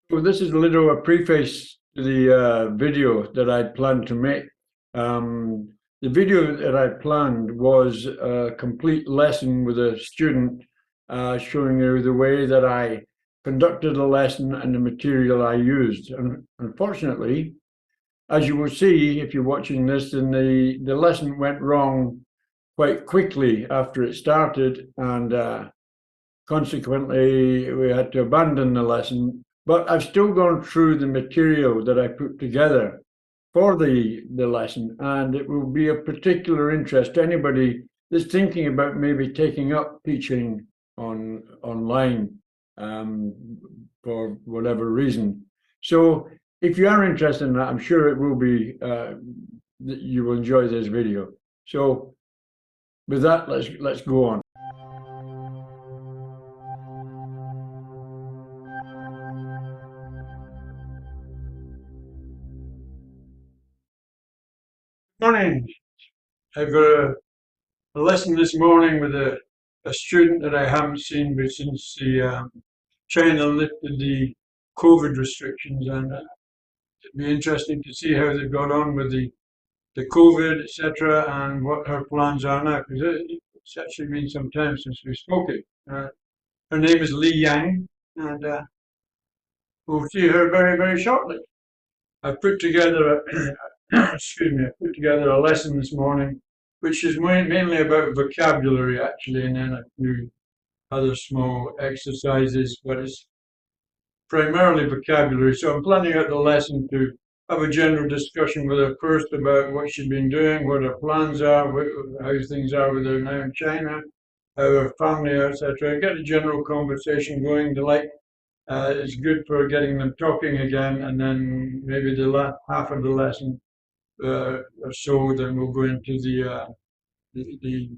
Well, this is a little a preface to the video that I'd planned to make. The video that I planned was a complete lesson with a student showing her the way that I conducted a lesson and the material I used. And unfortunately, as you will see if you're watching this, then the lesson went wrong quite quickly after it started, and consequently, we had to abandon the lesson, but I've still gone through the material that I put together for the lesson, and it will be of particular interest to anybody that's thinking about maybe taking up teaching online um, for whatever reason. So if you are interested in that, I'm sure it will be that you will enjoy this video. So with that, let's go on. Morning. I've got a lesson this morning with a student that I haven't seen since China lifted the COVID restrictions, and it'd be interesting to see how they've got on with the COVID, etc., and what her plans are now, because it's actually been some time since we spoke it. Her name is Li Yang, and we'll see her very, very shortly. I've put together excuse me, I put together a lesson this morning, which is mainly about vocabulary actually, and then a few other small exercises, but it's primarily vocabulary. So I'm planning out the lesson to have a general discussion with her first about what she's been doing, what her plans are, how things are with her now in China, how her family are, etc. Get a general conversation going. It's good for getting them talking again, and then maybe the last half of the lesson or so, then we'll go into the, the,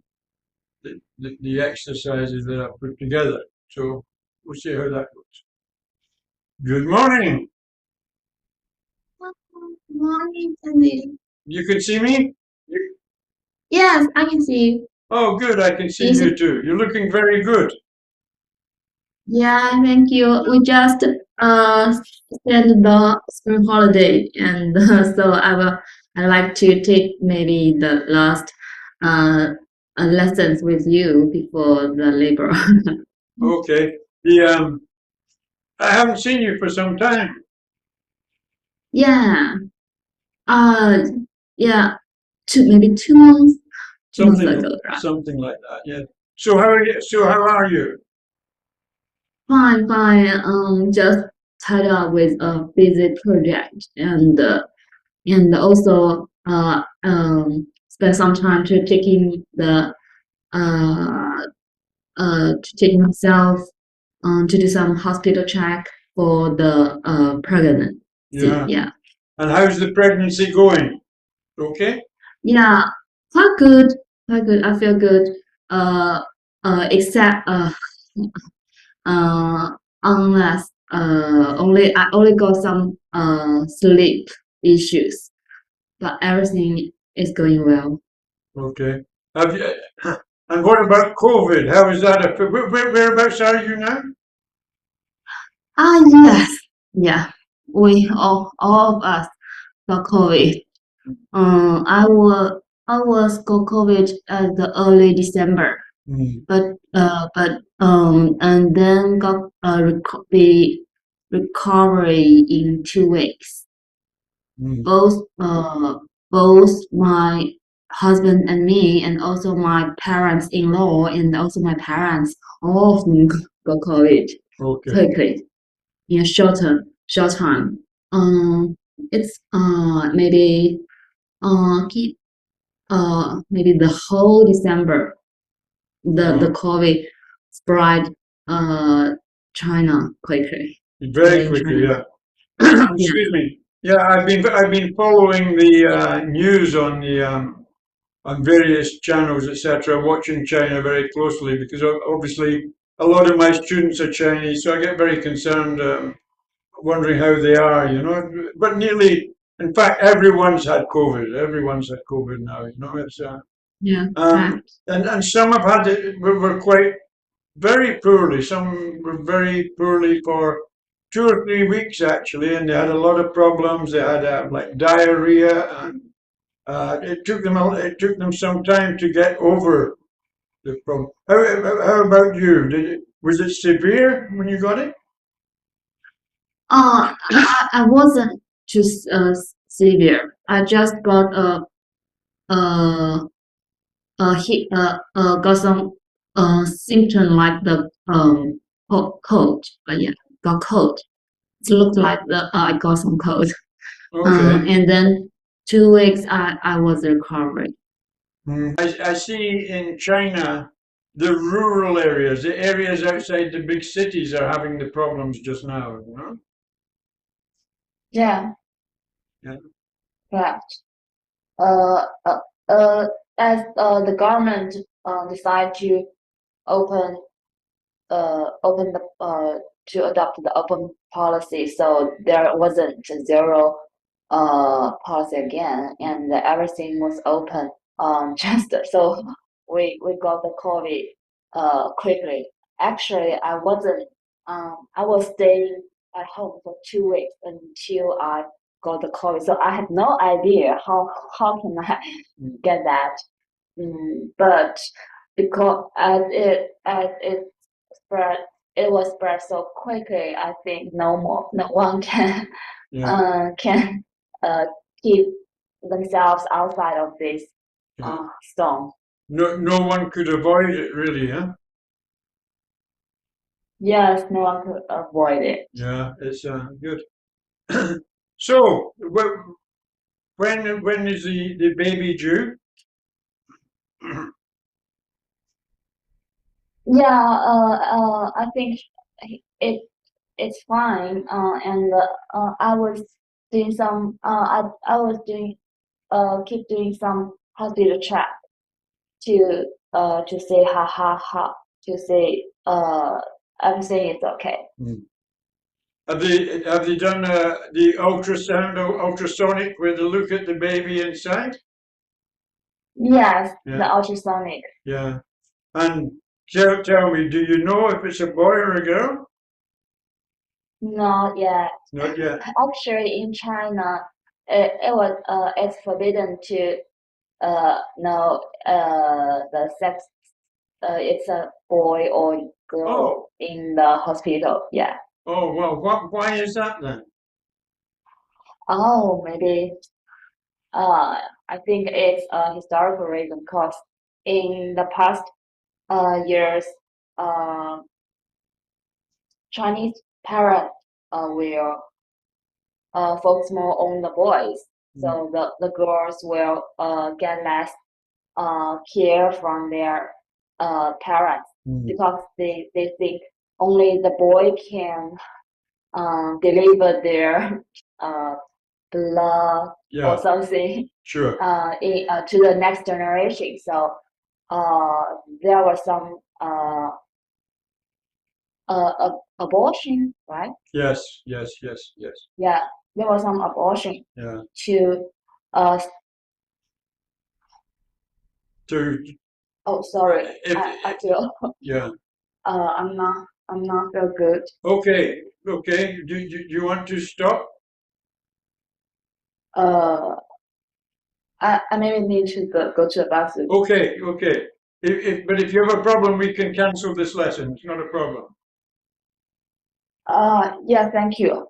the exercises that I've put together. So we'll see how that goes. Good morning. Good morning, Sandy. You can see me? Yes, I can see you. Oh, good. I can see Is you it? too. You're looking very good. Yeah, thank you. We just spent the spring holiday, and so I like to take maybe the last uh lessons with you before the labor. Okay. The I haven't seen you for some time. Yeah. Uh, yeah. Maybe 2 months. 2 months Something ago, right? something like that. Yeah. So how are you? So how are you? Fine, fine. Just tied up with a busy project, and also spend some time to taking the uh to take myself to do some hospital check for the pregnancy. Yeah. Yeah, And how's the pregnancy going? Okay. yeah, quite good, quite good. I feel good. Uh, except uh unless only I only got some sleep issues, but everything is going well. Okay. Have you, and what about COVID? How is that? Whereabouts are you now? Ah, yes, yeah. We all of us got COVID. I was got COVID at the early December, Mm, but and then got the recovery in 2 weeks. mm. Both my husband and me, and also my parents-in-law, and also my parents, all of them got COVID Okay. quickly in a short time. It's keep maybe the whole December the Uh, COVID spread uh China quickly. very In quickly, China. yeah. Yeah. Excuse me. Yeah, I've been following the news on various channels, etc., watching China very closely because obviously a lot of my students are Chinese, so I get very concerned, wondering how they are, you know. But nearly, in fact, everyone's had COVID. Everyone's had COVID now, you know. It's Yeah, um, correct. and some have were quite very poorly. Some were very poorly for 2 or 3 weeks actually, and they had a lot of problems. They had like diarrhea, and it took them some time to get over the problem. How about you? Was it severe when you got it? I wasn't too severe. I just got a got some symptom like the cold. Yeah, got cold. It looked like I got some cold. Okay. And then 2 weeks I was recovering. I see in China the rural areas, the areas outside the big cities are having the problems just now, you know? Yeah, Yeah. correct. Uh, uh, as the government decided to open open the to adopt the open policy, so there wasn't a zero policy again, and everything was open. Just so we got the COVID quickly. Actually, I was staying at home for 2 weeks until I got the COVID. So I had no idea how can I get that. But because as it spread, it was spread so quickly. I think no one can Yeah. can uh, keep themselves outside of this Yeah. storm. No one could avoid it really, huh? Yes, no one could avoid it. Yeah, it's good. So, when is the baby due? Yeah, I think it it's fine. And I was doing some. I was doing keep doing some hospital check to say ha to say everything is okay. Mm. Have they done the ultrasound or ultrasonic where they look at the baby inside? Yes, the Yeah, ultrasonic. yeah. And tell me, do you know if it's a boy or a girl? Not yet. Not yet. Actually, in China, it's forbidden to know the sex. It's a boy or Oh, girl in the hospital. Yeah. oh, well, why is that then? Oh, maybe. I think it's a historical reason because in the past years, uh, Chinese parents will focus more on the boys, so the girls will get less care from their parents because they think only the boy can deliver their uh, blood Yeah, or something sure. to the next generation. So uh, there was some abortion, right? Yes, yes, yes, yes. Yeah, there was some abortion Yeah. to uh, To oh sorry, if I feel yeah. I'm not feel good. Okay, okay. Do you want to stop? Uh, I maybe need to go to the bathroom. Okay, okay. But if you have a problem, we can cancel this lesson. It's not a problem. Yeah, thank you.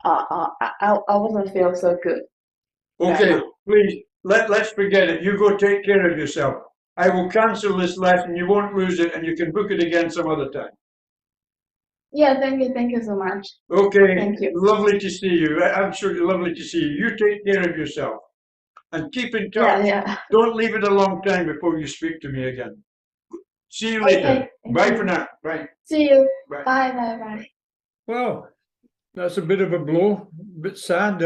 I wasn't feel so good right Okay, now. please let's forget it. You go take care of yourself. I will cancel this lesson. You won't lose it, and you can book it again some other time. Yeah, thank you so much. Okay, Thank you. lovely to see you. Absolutely lovely to see you. You take care of yourself and keep in Yeah, touch. yeah. Don't leave it a long time before you speak to me again. See you later. Okay, thank Bye for you. now. Bye. See you. Bye. Bye, bye, bye. Well, that's a bit of a blow, a bit sad.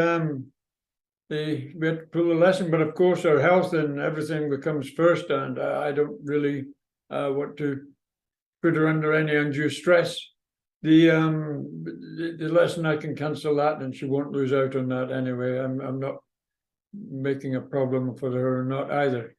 We had to pull a lesson, but of course our health and everything becomes first, and I don't really want to put her under any undue stress. The lesson I can cancel that, and she won't lose out on that anyway. I'm not making a problem for her or not either.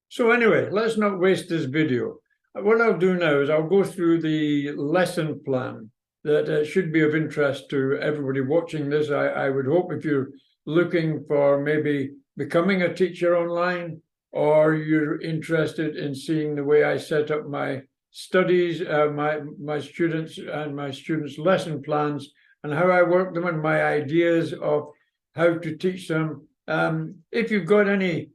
So anyway, let's not waste this video. What I'll do now is I'll go through the lesson plan that should be of interest to everybody watching this. I would hope if you're looking for maybe becoming a teacher online, or you're interested in seeing the way I set up my studies, my students and my students' lesson plans, and how I work them, and my ideas of how to teach them. If you've got any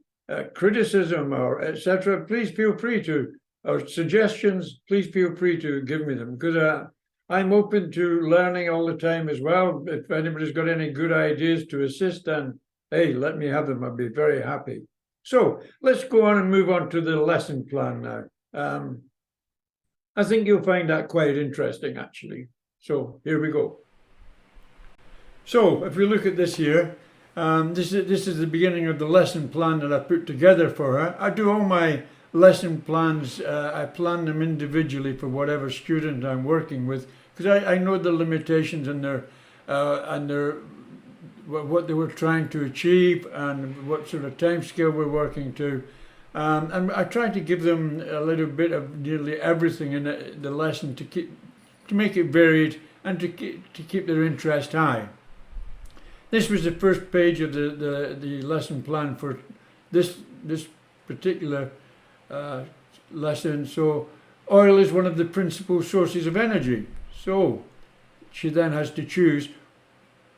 criticism or etc., please feel free to, or suggestions, please feel free to give me them, because I'm open to learning all the time as well. If anybody's got any good ideas to assist, then hey, let me have them. I'd be very happy. So let's go on and move on to the lesson plan now. I think you'll find that quite interesting, actually. So here we go. So if we look at this here, this is the beginning of the lesson plan that I put together for her. I do all my lesson plans, I plan them individually for whatever student I'm working with, because I know the limitations and their what they were trying to achieve and what sort of time scale we're working to. And I try to give them a little bit of nearly everything in the lesson to make it varied and to keep their interest high. This was the first page of the lesson plan for this particular lesson. So oil is one of the principal sources of energy. So she then has to choose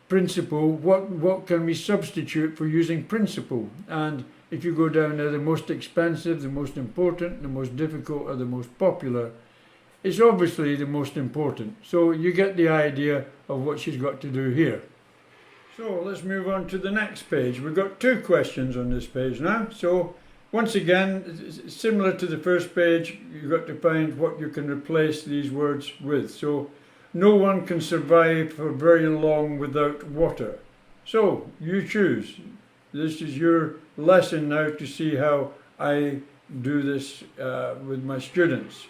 principle. What can we substitute for using principle? And if you go down there, the most expensive, the most important, the most difficult, or the most popular, it's obviously the most important. So you get the idea of what she's got to do here. So let's move on to the next page. We've got 2 questions on this page now. So once again, similar to the first page, you've got to find what you can replace these words with. So no one can survive for very long without water. So you choose. This is your lesson now to see how I do this with my students.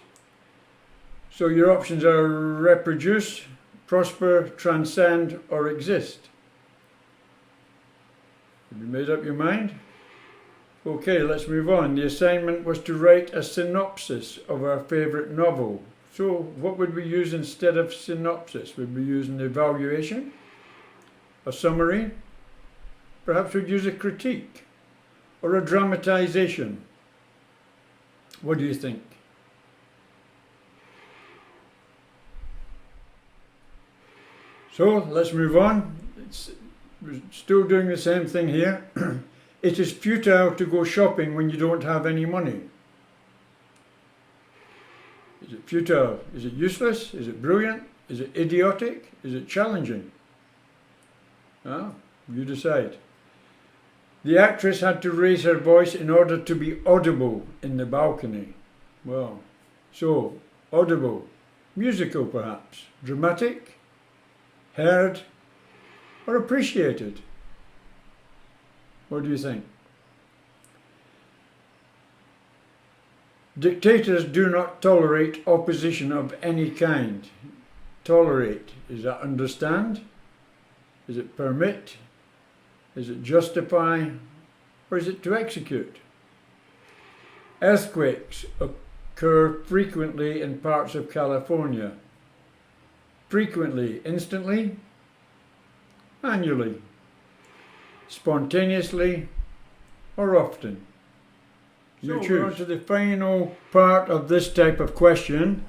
So your options are reproduce, prosper, transcend, or exist. Have you made up your mind? Okay, let's move on. The assignment was to write a synopsis of our favourite novel. So what would we use instead of synopsis? Would we use an evaluation? A summary? Perhaps we'd use a critique or a dramatization. What do you think? So let's move on. We're still doing the same thing here. It is futile to go shopping when you don't have any money. Is it futile? Is it useless? Is it brilliant? Is it idiotic? Is it challenging? You decide. The actress had to raise her voice in order to be audible in the balcony. Well, so audible, musical perhaps, dramatic, heard, or appreciated. What do you think? Dictators do not tolerate opposition of any kind. Tolerate, is that understand? Is it permit? Is it justify? Or is it to execute? Earthquakes occur frequently in parts of California. Frequently, instantly, annually, spontaneously, or often. You choose. We're on to the final part of this type of question.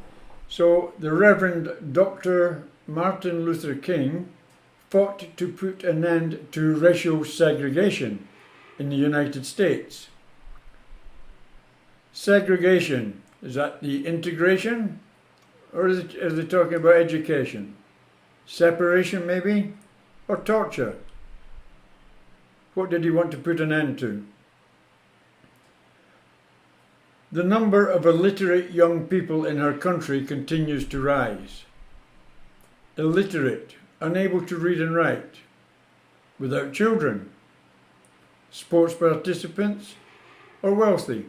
So the Reverend Dr. Martin Luther King fought to put an end to racial segregation in the United States. Segregation, is that the integration, or are they talking about education? Separation maybe, or torture? What did he want to put an end to? The number of illiterate young people in our country continues to rise. Illiterate, unable to read and write, without children, sports participants, or wealthy.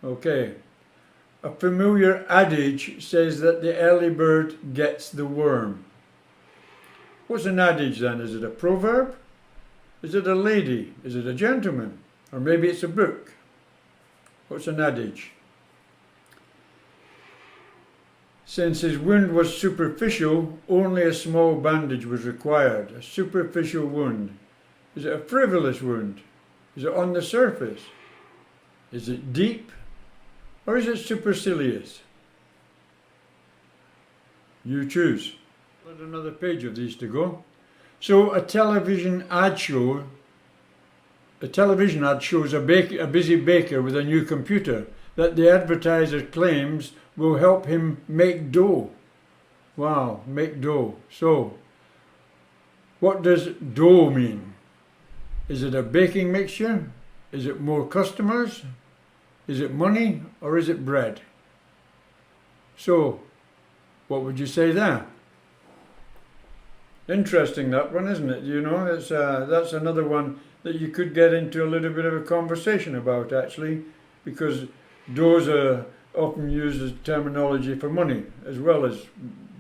Okay. A familiar adage says that the early bird gets the worm. What's an adage then? Is it a proverb? Is it a lady? Is it a gentleman? Or maybe it's a book. What's an adage? Since his wound was superficial, only a small bandage was required. A superficial wound. Is it a frivolous wound? Is it on the surface? Is it deep? Or is it supercilious? You choose. Got another page of these to go. So a television ad shows a busy baker with a new computer that the advertiser claims will help him make dough. Wow, make dough. So, what does dough mean? Is it a baking mixture? Is it more customers? Is it money? Or is it bread? So, what would you say there? Interesting, that one, isn't it? You know, that's another one that you could get into a little bit of a conversation about, actually, because doughs are often used as terminology for money as well as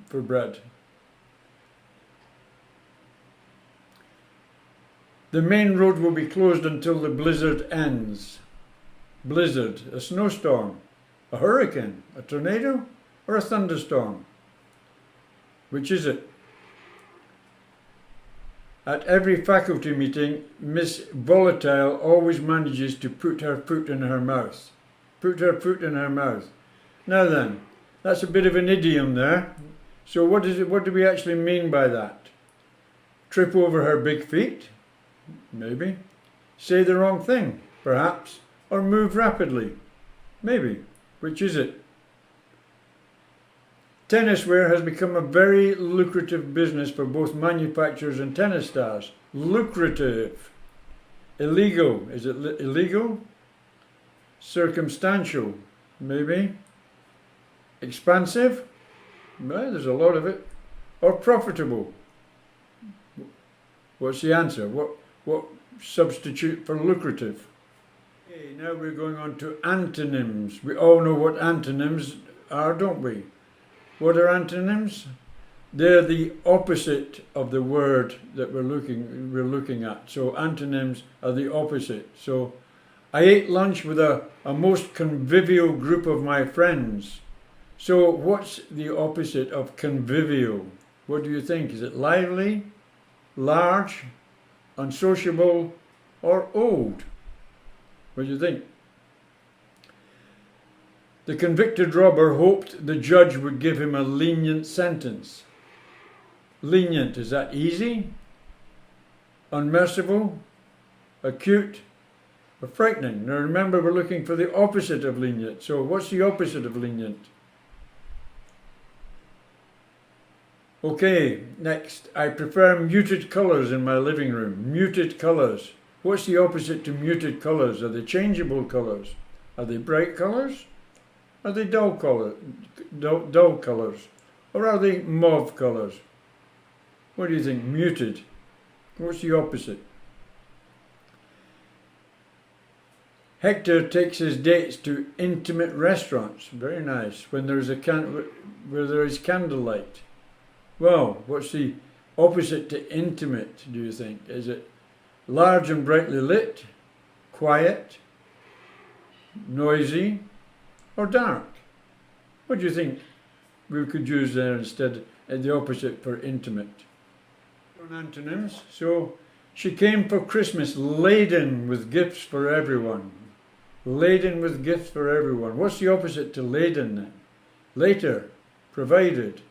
for bread. The main road will be closed until the blizzard ends. Blizzard, a snowstorm, a hurricane, a tornado, or a thunderstorm? Which is it? At every faculty meeting, Miss Volatile always manages to put her foot in her mouth. Put her foot in her mouth. Now then, that's a bit of an idiom there. So what is it? What do we actually mean by that? Trip over her big feet? Maybe. Say the wrong thing? Perhaps. Or move rapidly? Maybe. Which is it? Tennis wear has become a very lucrative business for both manufacturers and tennis stars. Lucrative. Illegal. Is it illegal? Circumstantial. Maybe. Expansive? Well, there's a lot of it. Or profitable. What's the answer? What substitute for lucrative? Okay, now we're going on to antonyms. We all know what antonyms are, don't we? What are antonyms? They're the opposite of the word that we're looking at. So antonyms are the opposite. So I ate lunch with a most convivial group of my friends. So what's the opposite of convivial? What do you think? Is it lively, large, unsociable, or old? What do you think? The convicted robber hoped the judge would give him a lenient sentence. Lenient, is that easy? Unmerciful? Acute? Or frightening? Now remember, we're looking for the opposite of lenient. So what's the opposite of lenient? Okay, next. I prefer muted colours in my living room. Muted colours. What's the opposite to muted colours? Are they changeable colours? Are they bright colours? Are they dull colours? Or are they mauve colours? What do you think? Muted. What's the opposite? Hector takes his dates to intimate restaurants. Very nice. When there is where there is candlelight. Well, what's the opposite to intimate, do you think? Is it large and brightly lit, quiet, noisy, or dark? What do you think we could use there instead, the opposite for intimate? Antonyms. So, she came for Christmas laden with gifts for everyone. Laden with gifts for everyone. What's the opposite to laden then? Later, provided,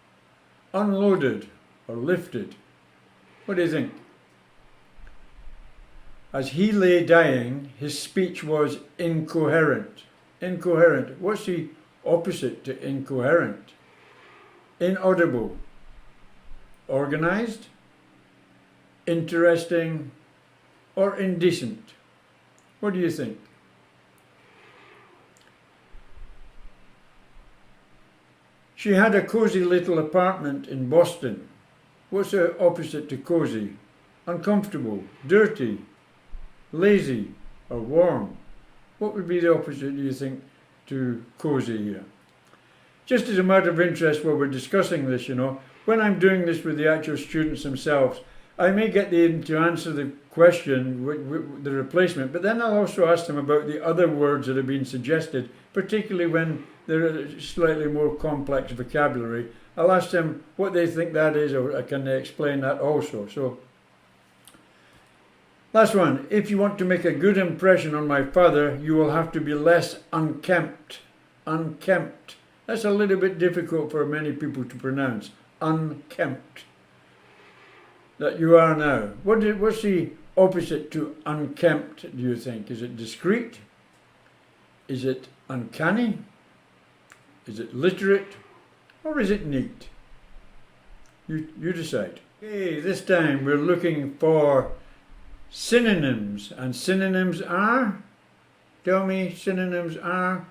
unloaded, or lifted. What do you think? As he lay dying, his speech was incoherent. Incoherent. What's the opposite to incoherent? Inaudible. Organized, interesting, or indecent? What do you think? She had a cozy little apartment in Boston. What's the opposite to cozy? Uncomfortable, dirty, lazy, or warm? What would be the opposite, do you think, to cozy here? Just as a matter of interest while we're discussing this, you know, when I'm doing this with the actual students themselves, I may get them to answer the question, the replacement, but then I'll also ask them about the other words that have been suggested, particularly when they're slightly more complex vocabulary. I'll ask them what they think that is, or can they explain that also. So, last one. If you want to make a good impression on my father, you will have to be less unkempt. Unkempt. That's a little bit difficult for many people to pronounce. Unkempt. That you are now. What's the opposite to unkempt, do you think? Is it discreet? Is it uncanny? Is it literate? Or is it neat? You decide. Okay, this time we're looking for synonyms. And synonyms are? Tell me, synonyms are?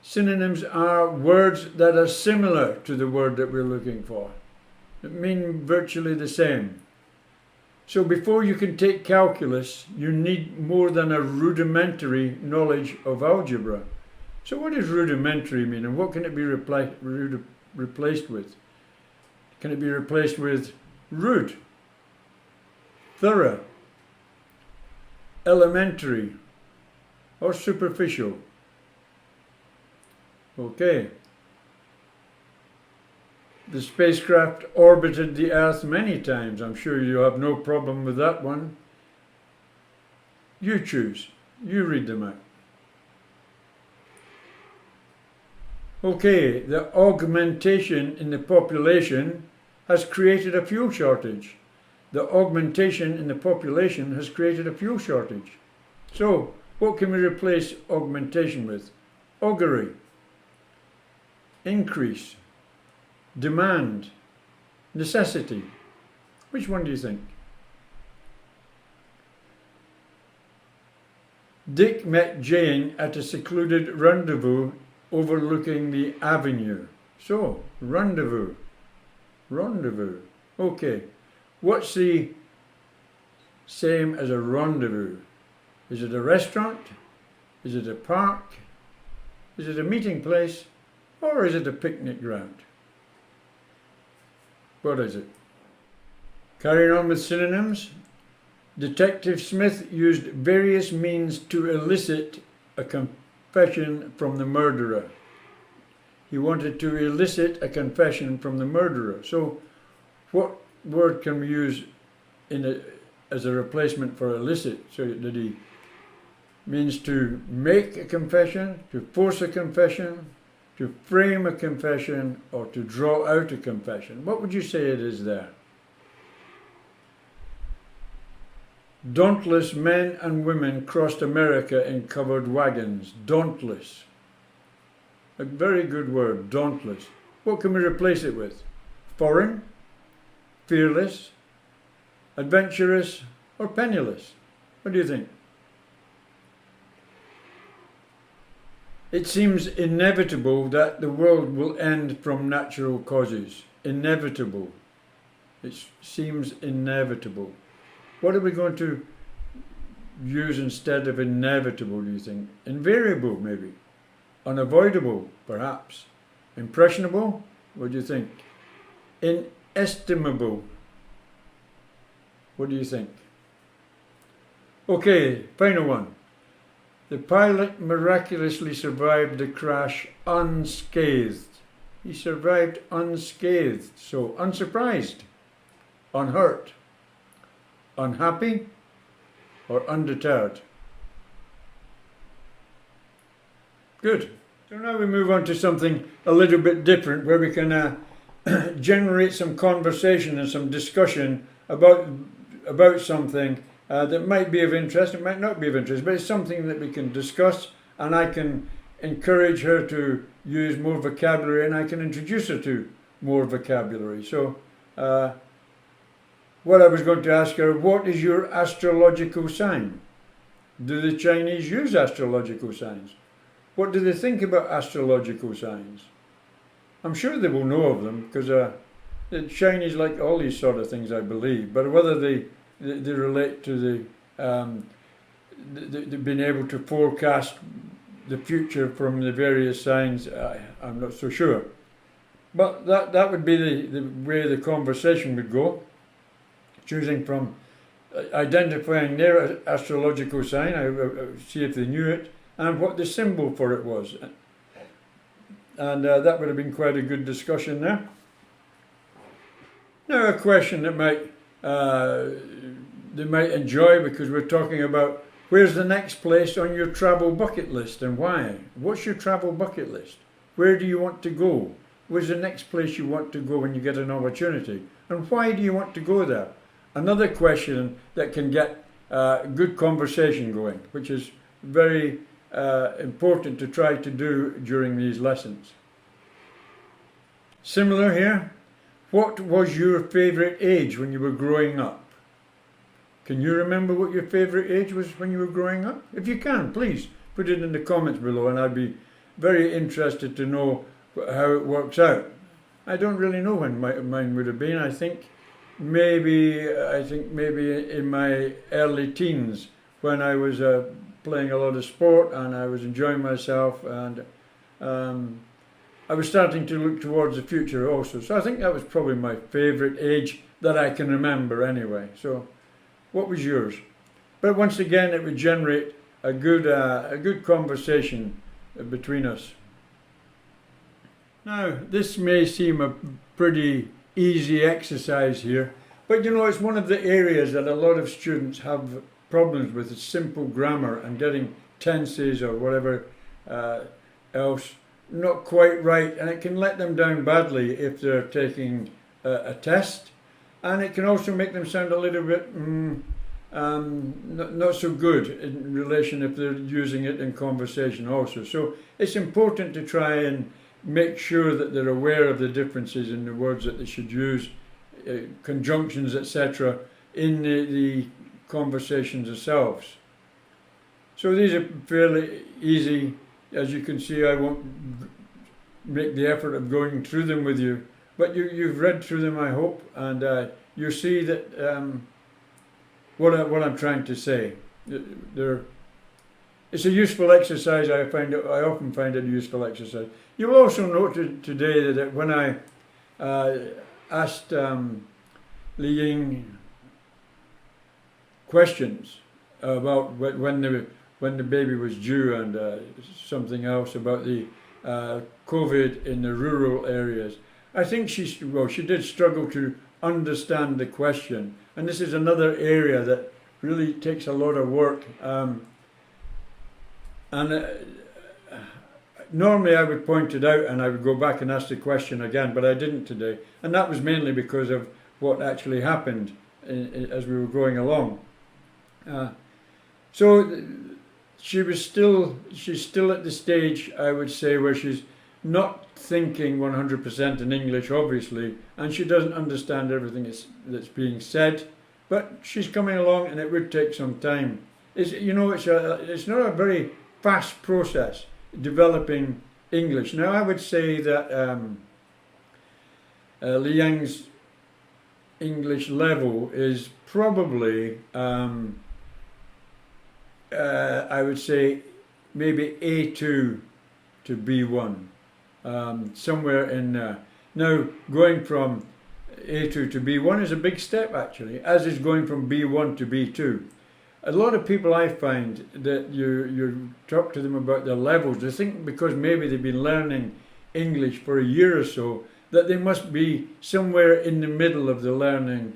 Synonyms are words that are similar to the word that we're looking for. That mean virtually the same. So before you can take calculus, you need more than a rudimentary knowledge of algebra. So what does rudimentary mean, and what can it be replaced with? Can it be replaced with rude, thorough, elementary, or superficial? Okay. The spacecraft orbited the Earth many times. I'm sure you have no problem with that one. You choose. You read them out. Okay, the augmentation in the population has created a fuel shortage. The augmentation in the population has created a fuel shortage. So, what can we replace augmentation with? Augury, increase, demand, necessity. Which one do you think? Dick met Jane at a secluded rendezvous overlooking the avenue. So, rendezvous. Rendezvous. Okay. What's the same as a rendezvous? Is it a restaurant? Is it a park? Is it a meeting place? Or is it a picnic ground? What is it? Carrying on with synonyms. Detective Smith used various means to elicit a confession from the murderer. He wanted to elicit a confession from the murderer. So what word can we use as a replacement for elicit? So that he means to make a confession, to force a confession, to frame a confession, or to draw out a confession. What would you say it is there? Dauntless men and women crossed America in covered wagons. Dauntless. A very good word, dauntless. What can we replace it with? Foreign, fearless, adventurous, or penniless? What do you think? It seems inevitable that the world will end from natural causes. Inevitable. It seems inevitable. What are we going to use instead of inevitable, do you think? Invariable, maybe. Unavoidable, perhaps. Impressionable? What do you think? Inestimable. What do you think? Okay, final one. The pilot miraculously survived the crash unscathed. He survived unscathed, so unsurprised, unhurt, unhappy, or undeterred. Good. So now we move on to something a little bit different, where we can generate some conversation and some discussion about something that might be of interest. It might not be of interest, but it's something that we can discuss, and I can encourage her to use more vocabulary, and I can introduce her to more vocabulary. So what I was going to ask her, what is your astrological sign? Do the Chinese use astrological signs? What do they think about astrological signs? I'm sure they will know of them, because the Chinese like all these sort of things, I believe. But whether they relate to the being able to forecast the future from the various signs, I'm not so sure. But that would be the way the conversation would go, choosing from identifying their astrological sign, I see if they knew it, and what the symbol for it was. and that would have been quite a good discussion there. Now a question that they might enjoy, because we're talking about where's the next place on your travel bucket list and why. What's your travel bucket list? Where do you want to go? Where's the next place you want to go when you get an opportunity? And why do you want to go there? Another question that can get good conversation going, which is very important to try to do during these lessons. Similar here. What was your favourite age when you were growing up? Can you remember what your favourite age was when you were growing up? If you can, please put it in the comments below, and I'd be very interested to know how it works out. I don't really know when mine would have been. I think maybe in my early teens, when I was playing a lot of sport and I was enjoying myself, and I was starting to look towards the future also. So I think that was probably my favourite age that I can remember anyway. So what was yours? But once again, it would generate a good conversation between us. Now, this may seem a pretty easy exercise here, but you know, it's one of the areas that a lot of students have problems with, is simple grammar and getting tenses or whatever else not quite right, and it can let them down badly if they're taking a test, and it can also make them sound a little bit not so good in relation if they're using it in conversation also. So it's important to try and make sure that they're aware of the differences in the words that they should use, conjunctions, etc., in the conversations themselves. So these are fairly easy. As you can see, I won't make the effort of going through them with you, but you've read through them, I hope, and you see that what I'm trying to say. It's a useful exercise. I often find it a useful exercise. You will also note today that when I asked Li Ying questions about when the baby was due, and something else about the COVID in the rural areas, I think she did struggle to understand the question, and this is another area that really takes a lot of work. Normally I would point it out and I would go back and ask the question again, but I didn't today, and that was mainly because of what actually happened as we were going along. So she's still at the stage, I would say, where she's not thinking 100% in English, obviously, and she doesn't understand everything that's being said, but she's coming along, and it would take some time. It's not a very fast process developing English. Now, I would say that Li Ying's English level is probably, I would say, maybe A2 to B1, somewhere in there. Now, going from A2 to B1 is a big step, actually, as is going from B1 to B2. A lot of people, I find, that you talk to them about their levels, they think because maybe they've been learning English for a year or so, that they must be somewhere in the middle of the learning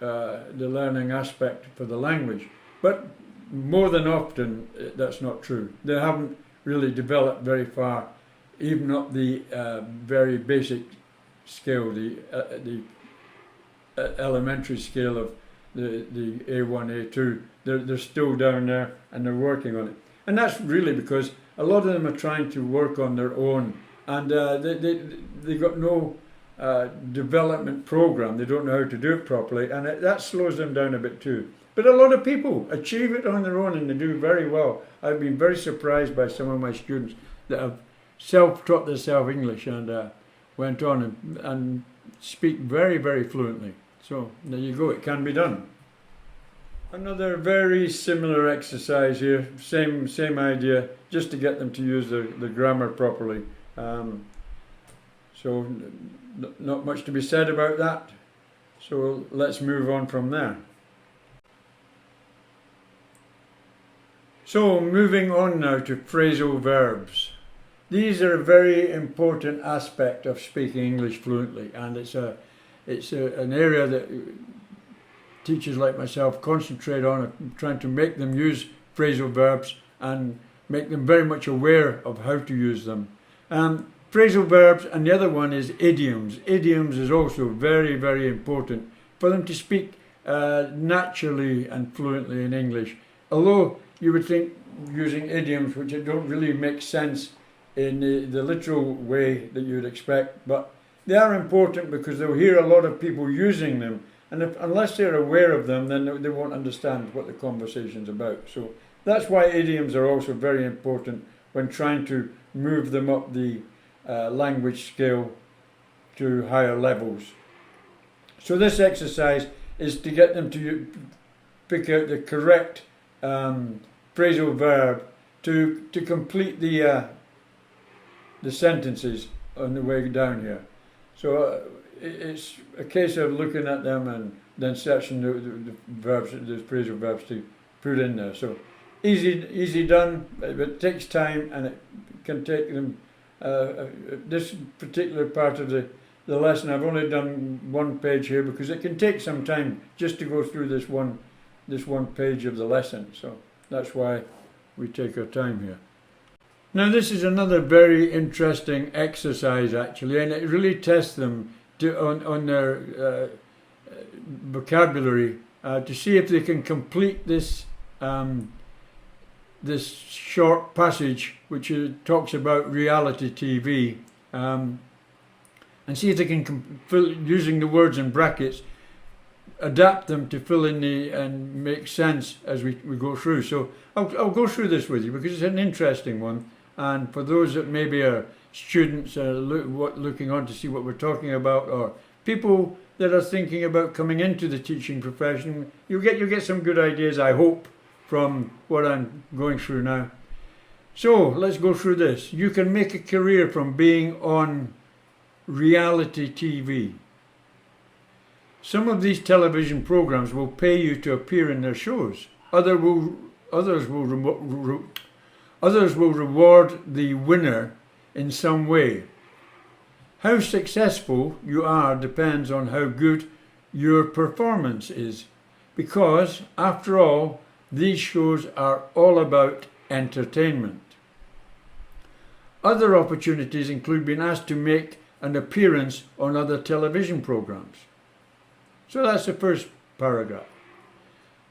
aspect for the language. But more than often, that's not true. They haven't really developed very far, even up the very basic scale, the elementary scale of the A1, A2. They're still down there, and they're working on it. And that's really because a lot of them are trying to work on their own, and they got no development program. They don't know how to do it properly, and that slows them down a bit too. But a lot of people achieve it on their own, and they do very well. I've been very surprised by some of my students that have self-taught themselves English and went on and speak very, very fluently. So there you go, it can be done. Another very similar exercise here, same idea, just to get them to use the grammar properly. So not much to be said about that. So let's move on from there. So moving on now to phrasal verbs. these are a very important aspect of speaking English fluently, and an area that teachers like myself concentrate on, trying to make them use phrasal verbs and make them very much aware of how to use them. Phrasal verbs, and the other one is idioms. Idioms is also very, very important for them to speak naturally and fluently in English. Although you would think using idioms, which don't really make sense in the literal way that you'd expect, but they are important because they'll hear a lot of people using them, and unless they're aware of them, then they won't understand what the conversation's about. So that's why idioms are also very important when trying to move them up the language scale to higher levels. So this exercise is to get them to pick out the correct phrasal verb to complete the sentences on the way down here. So it's a case of looking at them and then searching the verbs, the phrasal verbs to put in there. So easy done, but it takes time, and it can take them. This particular part of the lesson, I've only done one page here because it can take some time just to go through this one page of the lesson. So that's why we take our time here. Now this is another very interesting exercise actually, and it really tests them on their vocabulary to see if they can complete this this short passage which talks about reality TV, and see if they can using the words in brackets, adapt them to fill in and make sense as we go through. So I'll go through this with you because it's an interesting one, and for those that maybe are students looking on to see what we're talking about, or people that are thinking about coming into the teaching profession, you'll get some good ideas, I hope, from what I'm going through now. So let's go through this. You can make a career from being on reality TV. Some of these television programs will pay you to appear in their shows. Others will reward the winner in some way. How successful you are depends on how good your performance is, because, after all, these shows are all about entertainment. Other opportunities include being asked to make an appearance on other television programs. So that's the first paragraph.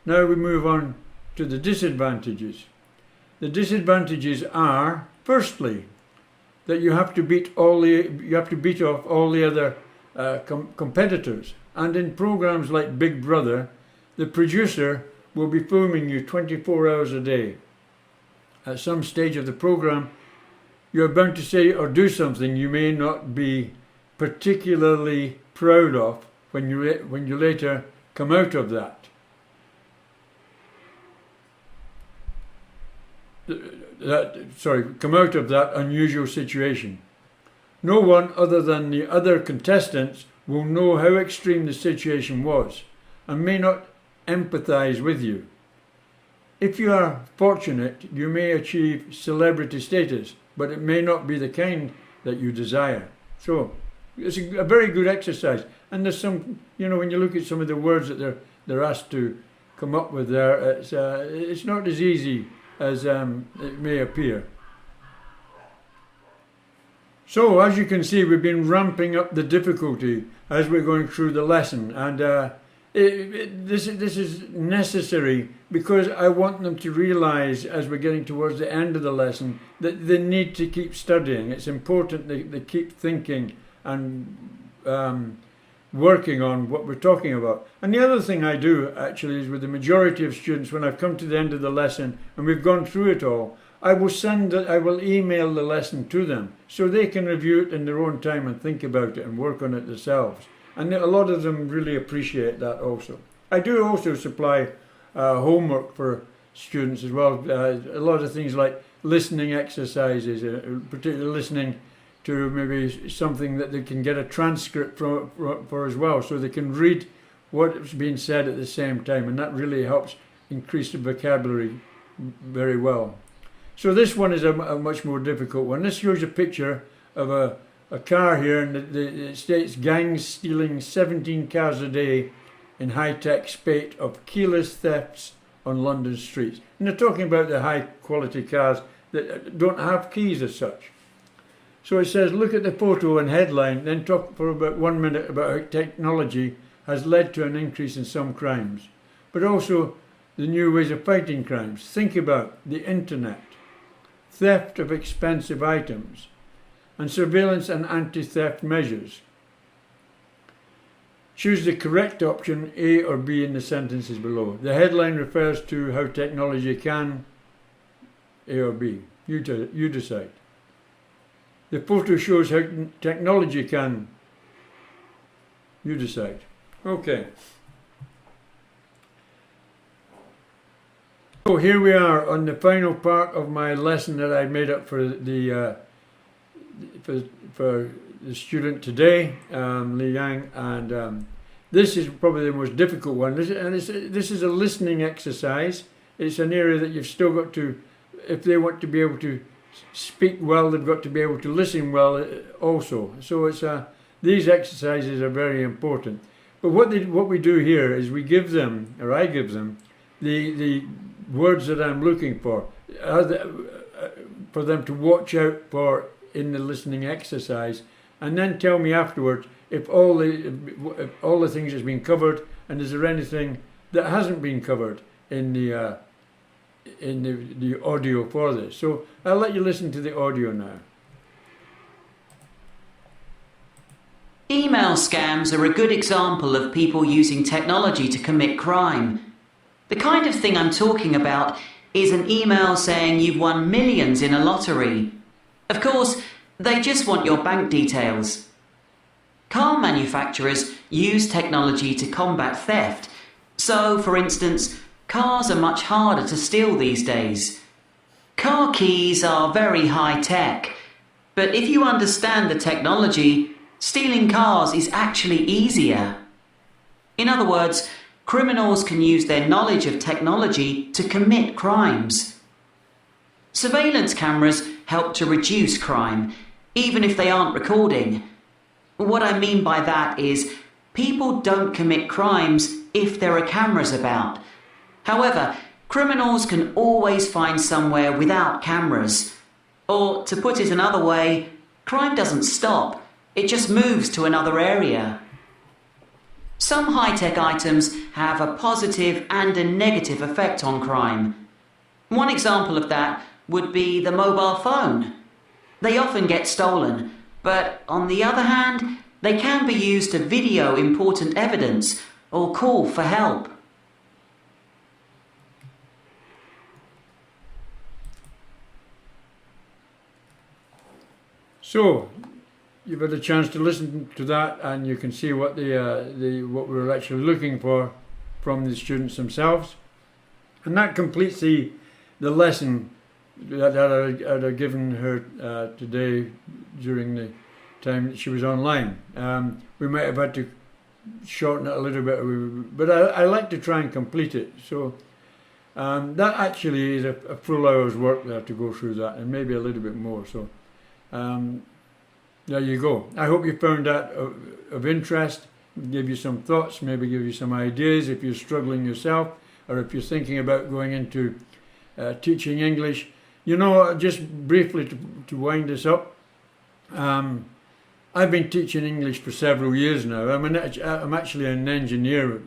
Now we move on to the disadvantages. The disadvantages are, firstly, that you have to beat off all the other competitors. And in programs like Big Brother, the producer will be filming you 24 hours a day. At some stage of the program, you're bound to say or do something you may not be particularly proud of when you later come out of that. Come out of that unusual situation. No one other than the other contestants will know how extreme the situation was and may not empathize with you. If you are fortunate, you may achieve celebrity status, but it may not be the kind that you desire. So it's a very good exercise. And there's some, when you look at some of the words that they're asked to come up with there, it's not as easy as it may appear. So as you can see, we've been ramping up the difficulty as we're going through the lesson, and this is necessary because I want them to realise as we're getting towards the end of the lesson that they need to keep studying. It's important they keep thinking and working on what we're talking about. And the other thing I do actually is with the majority of students, when I've come to the end of the lesson and we've gone through it all, I will email the lesson to them so they can review it in their own time and think about it and work on it themselves. And a lot of them really appreciate that also. I do also supply homework for students as well. A lot of things like listening exercises, particularly listening to maybe something that they can get a transcript for as well, so they can read what's being said at the same time, and that really helps increase the vocabulary very well. So this one is a much more difficult one. This shows a picture of a car here, and it states gangs stealing 17 cars a day in high-tech spate of keyless thefts on London streets. And they're talking about the high-quality cars that don't have keys as such. So it says, look at the photo and headline, then talk for about 1 minute about how technology has led to an increase in some crimes, but also the new ways of fighting crimes. Think about the internet, theft of expensive items, and surveillance and anti-theft measures. Choose the correct option, A or B, in the sentences below. The headline refers to how technology can, A or B. You decide. The photo shows how technology can, you decide. Okay. So here we are on the final part of my lesson that I made up for the student today, Li Yang, and this is probably the most difficult one. This is a listening exercise. It's an area that you've still got to, if they want to be able to speak well, they've got to be able to listen well also. So it's these exercises are very important. But what we do here is we give them, or I give them, the words that I'm looking for them to watch out for in the listening exercise, and then tell me afterwards if all the things has been covered, and is there anything that hasn't been covered in the audio for this. So I'll let you listen to the audio now. Email scams are a good example of people using technology to commit crime. The kind of thing I'm talking about is an email saying you've won millions in a lottery. Of course, they just want your bank details. Car manufacturers use technology to combat theft. So, for instance, cars are much harder to steal these days. Car keys are very high tech, but if you understand the technology, stealing cars is actually easier. In other words, criminals can use their knowledge of technology to commit crimes. Surveillance cameras help to reduce crime, even if they aren't recording. What I mean by that is, people don't commit crimes if there are cameras about. However, criminals can always find somewhere without cameras. Or, to put it another way, crime doesn't stop, it just moves to another area. Some high-tech items have a positive and a negative effect on crime. One example of that would be the mobile phone. They often get stolen, but on the other hand, they can be used to video important evidence or call for help. So you've had a chance to listen to that, and you can see what what we're actually looking for from the students themselves, and that completes the lesson that I'd given her today during the time that she was online. We might have had to shorten it a little bit, but I like to try and complete it. So that actually is a full hour's work there to go through that, and maybe a little bit more. So. There you go. I hope you found that of interest, give you some thoughts, maybe give you some ideas if you're struggling yourself, or if you're thinking about going into teaching English. You know, just briefly to wind this up, I've been teaching English for several years now. I'm actually an engineer,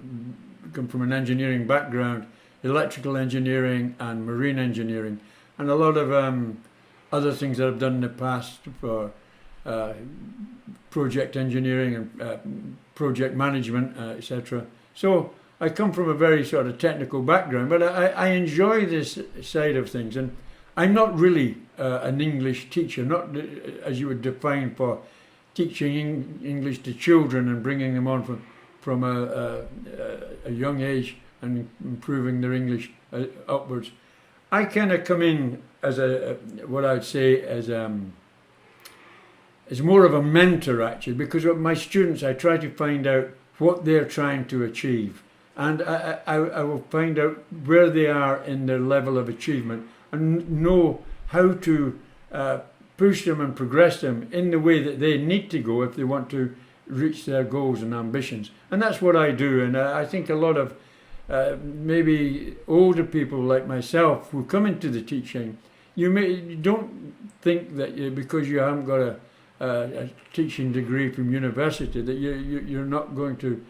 come from an engineering background, electrical engineering and marine engineering, and a lot of other things that I've done in the past for project engineering and project management, etc. So I come from a very sort of technical background, but I enjoy this side of things, and I'm not really an English teacher, not as you would define for teaching English to children and bringing them on from a young age and improving their English upwards. I kind of come in as what I'd say as more of a mentor, actually, because with my students I try to find out what they're trying to achieve, and I will find out where they are in their level of achievement and know how to push them and progress them in the way that they need to go if they want to reach their goals and ambitions. And that's what I do. And I think a lot of maybe older people like myself who come into the teaching, you don't think that because you haven't got a teaching degree from university that you're not going to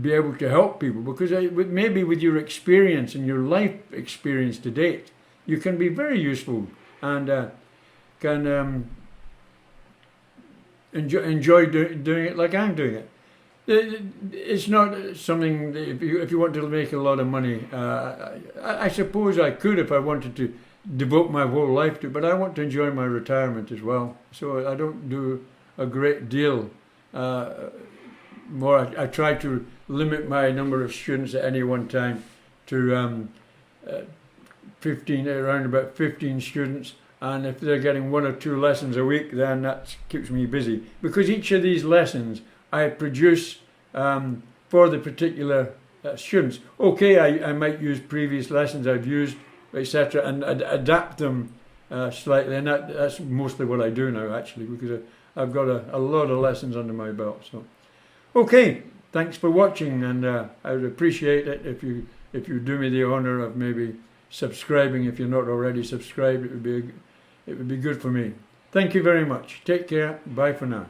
be able to help people, because maybe with your experience and your life experience to date, you can be very useful and can enjoy doing it like I'm doing it. It's not something that if you want to make a lot of money, I suppose I could if I wanted to devote my whole life to it, but I want to enjoy my retirement as well. So I don't do a great deal more. I try to limit my number of students at any one time to 15, around about 15 students. And if they're getting 1 or 2 lessons a week, then that keeps me busy. Because each of these lessons I produce for the particular students. Okay, I might use previous lessons I've used, etc., and adapt them slightly. And that's mostly what I do now, actually, because I've got a lot of lessons under my belt. So, okay, thanks for watching, and I would appreciate it if you do me the honour of maybe subscribing. If you're not already subscribed, it would be good for me. Thank you very much. Take care. Bye for now.